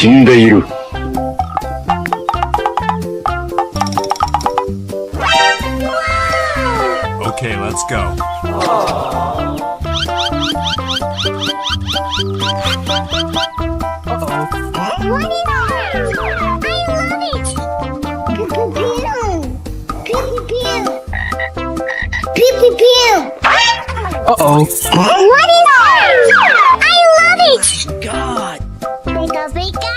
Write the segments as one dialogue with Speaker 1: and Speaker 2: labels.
Speaker 1: 死んでいる。
Speaker 2: Okay, let's go.
Speaker 3: Uh-oh.
Speaker 4: What is it? I love it!
Speaker 3: God.
Speaker 4: Pika pika!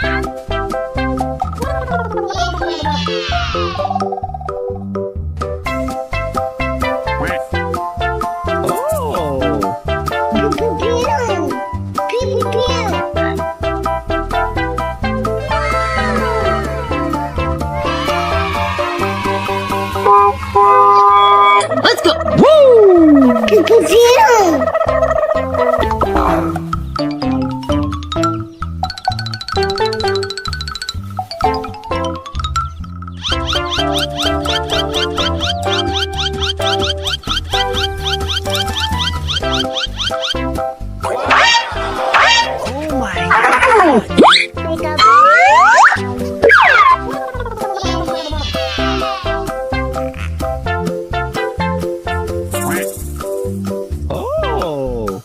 Speaker 3: Let's go. Woo! Oh my God. Oh.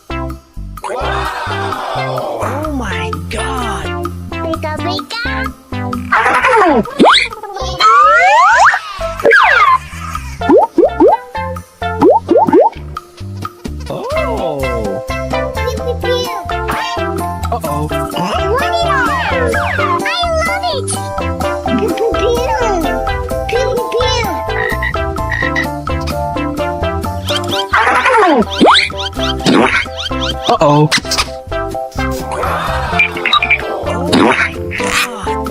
Speaker 3: Oh my God.
Speaker 4: Pika pika!
Speaker 3: Oh. Uh-oh.
Speaker 4: What is it? I love it!
Speaker 3: Uh-oh.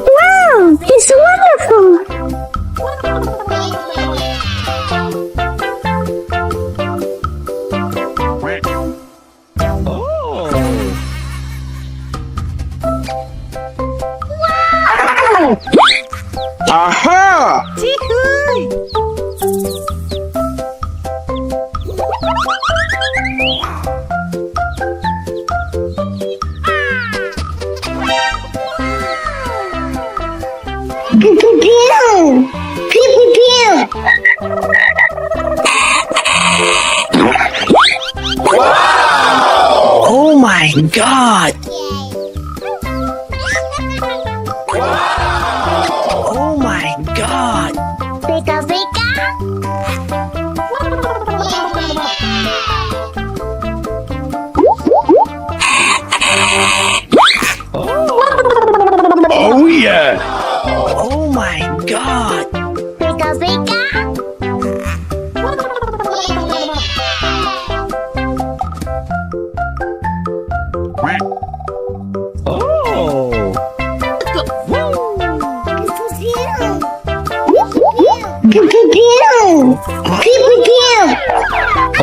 Speaker 4: Wow! It's wonderful!
Speaker 3: Oh.
Speaker 1: Aha!
Speaker 3: Oh my God. Oh my God.
Speaker 4: Pika pika!
Speaker 1: Oh yeah!
Speaker 3: Oh my God.
Speaker 4: Pika pika!
Speaker 3: Oh.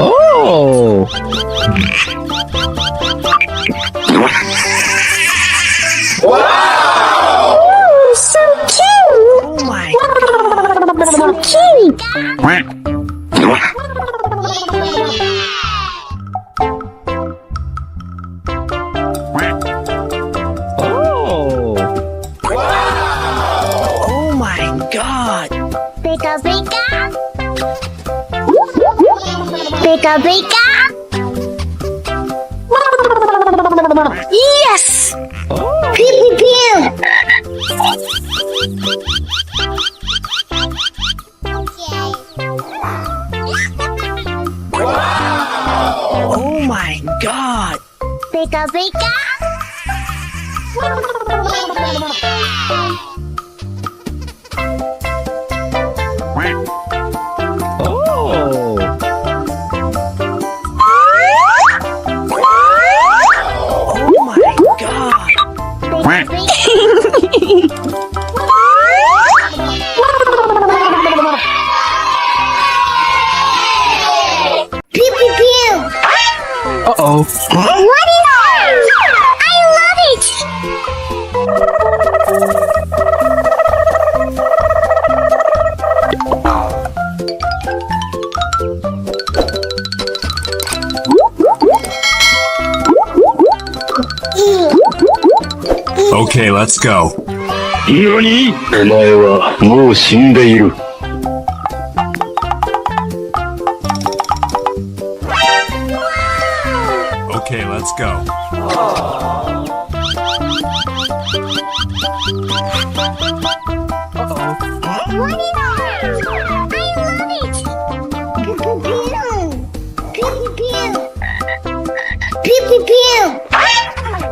Speaker 3: Oh.
Speaker 4: Oh, so cute!
Speaker 3: Oh my
Speaker 4: So cute!
Speaker 3: Oh. Oh my God.
Speaker 4: Pika pika! Pika pika! Yes!
Speaker 3: Oh.
Speaker 4: Pew pew!
Speaker 3: Oh my God.
Speaker 4: Pika pika!
Speaker 3: Oh. Oh my God.
Speaker 4: Pew pew pew!
Speaker 3: Uh-oh.
Speaker 4: What is it? I love it!
Speaker 2: Okay, let's go.
Speaker 1: 何？お前はもう死んでいる。
Speaker 2: Okay, let's go.
Speaker 4: What is that? I love it! Pew pew pew! Pew pew pew!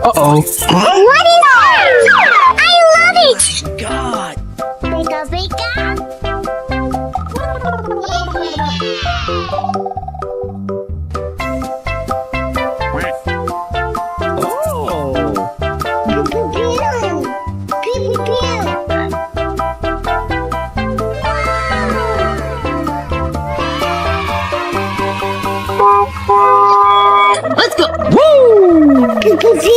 Speaker 3: Uh-oh.
Speaker 4: What is that? I love it!
Speaker 3: God.
Speaker 4: Pika pika!
Speaker 3: Oh.
Speaker 4: Pew pew pew! Pew pew pew!
Speaker 3: Let's go. Woo!
Speaker 4: Pew pew pew!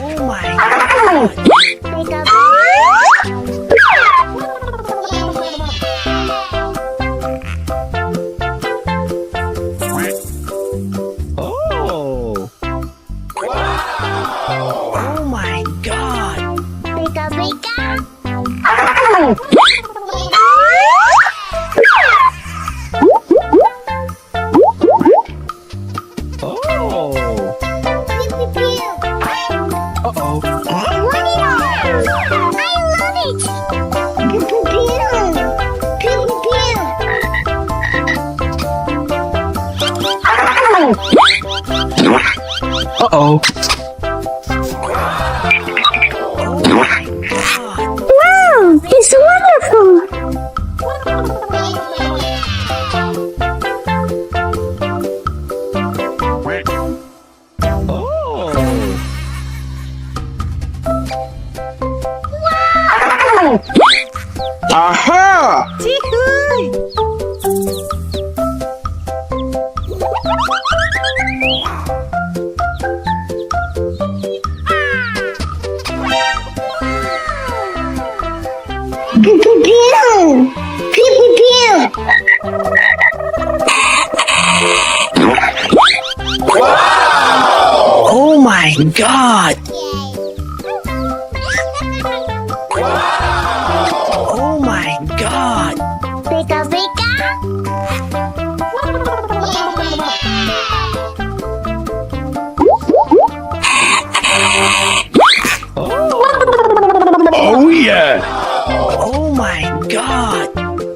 Speaker 3: Oh my God.
Speaker 4: Pika pika!
Speaker 3: Oh. Oh my God.
Speaker 4: Pika pika!
Speaker 3: Oh.
Speaker 4: Pew pew pew!
Speaker 3: Uh-oh.
Speaker 4: What is that? I love it! Pew pew pew! Pew pew pew!
Speaker 3: Uh-oh.
Speaker 4: Wow! It's wonderful!
Speaker 3: Oh. Aha!
Speaker 4: Pew pew pew! Pew pew pew!
Speaker 3: Oh my God. Oh my God.
Speaker 4: Pika pika!
Speaker 1: Oh yeah!
Speaker 3: Oh my God.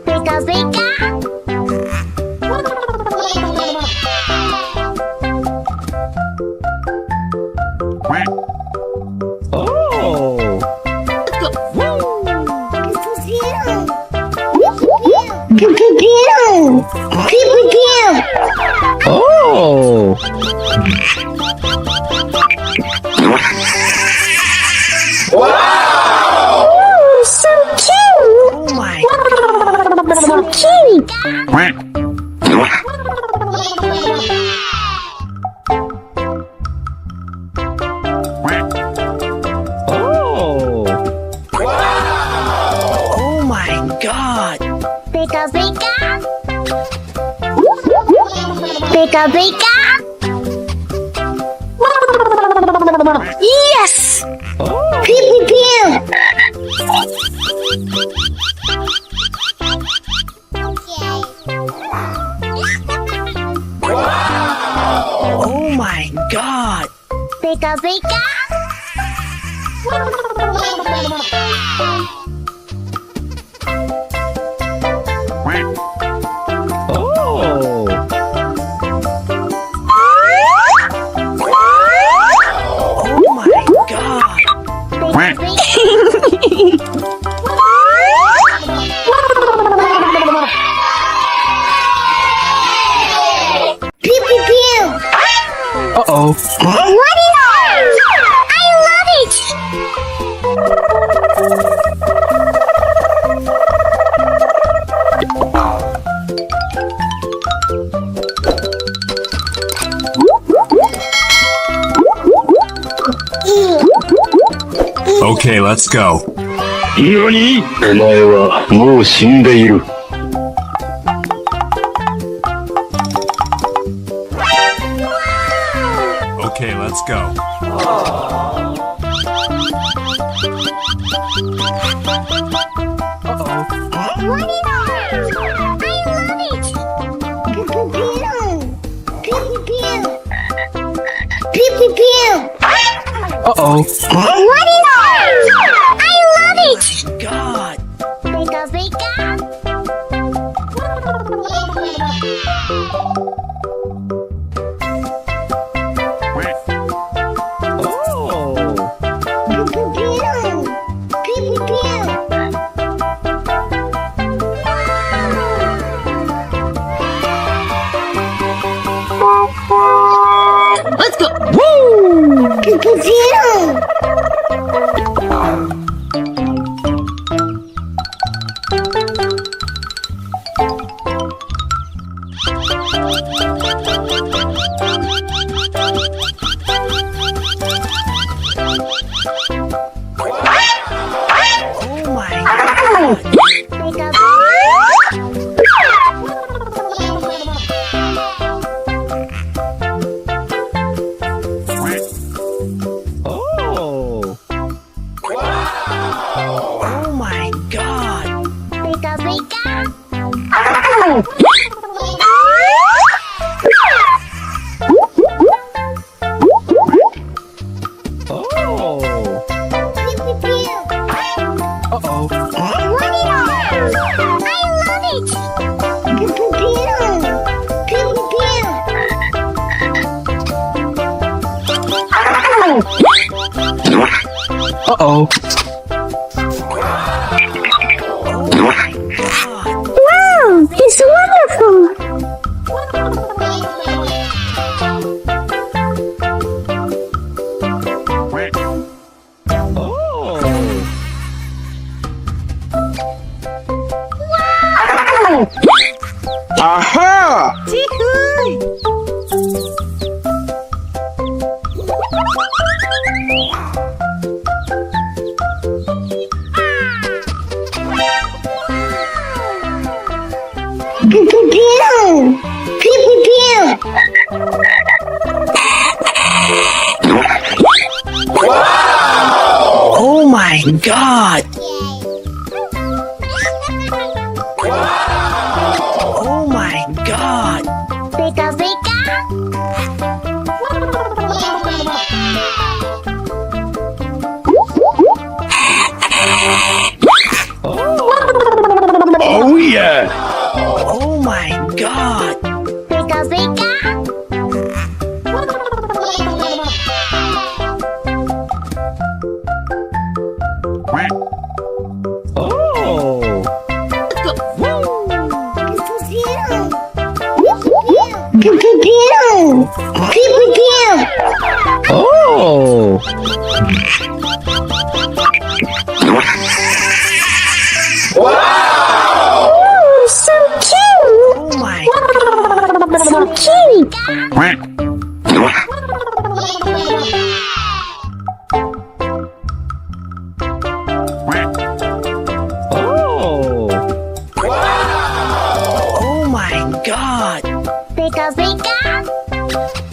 Speaker 4: Pika pika!
Speaker 3: Oh.
Speaker 4: Pew pew pew! Pew pew pew!
Speaker 3: Oh.
Speaker 4: Oh, so cute!
Speaker 3: Oh my
Speaker 4: So cute!
Speaker 3: Oh. Oh my God.
Speaker 4: Pika pika! Pika pika! Yes!
Speaker 3: Oh.
Speaker 4: Pew pew pew!
Speaker 3: Oh my God.
Speaker 4: Pika pika!
Speaker 3: Oh. Oh my God.
Speaker 4: Pew pew pew!
Speaker 3: Uh-oh.
Speaker 4: What is that? I love it!
Speaker 2: Okay, let's go.
Speaker 1: 何？お前はもう死んでいる。
Speaker 2: Okay, let's go.
Speaker 4: What is it? I love it. Pew pew pew. Pew pew pew.
Speaker 3: Uh-oh.
Speaker 4: What is it? I love it.
Speaker 3: God.
Speaker 4: Pika pika.
Speaker 3: Oh.
Speaker 4: Pew pew pew. Pew pew pew.
Speaker 3: Let's go. Woo!
Speaker 4: Pew pew pew.
Speaker 3: Oh my God.
Speaker 4: Pika
Speaker 3: Oh. Oh my God.
Speaker 4: pika pika.
Speaker 3: Oh.
Speaker 4: Pew pew pew.
Speaker 3: Uh-oh.
Speaker 4: What is it? I love it. Pew pew pew. Pew pew pew.
Speaker 3: Uh-oh.
Speaker 4: Wow, it's wonderful.
Speaker 3: Oh. Aha!
Speaker 4: Pew pew pew. Pew pew pew.
Speaker 3: Oh my God.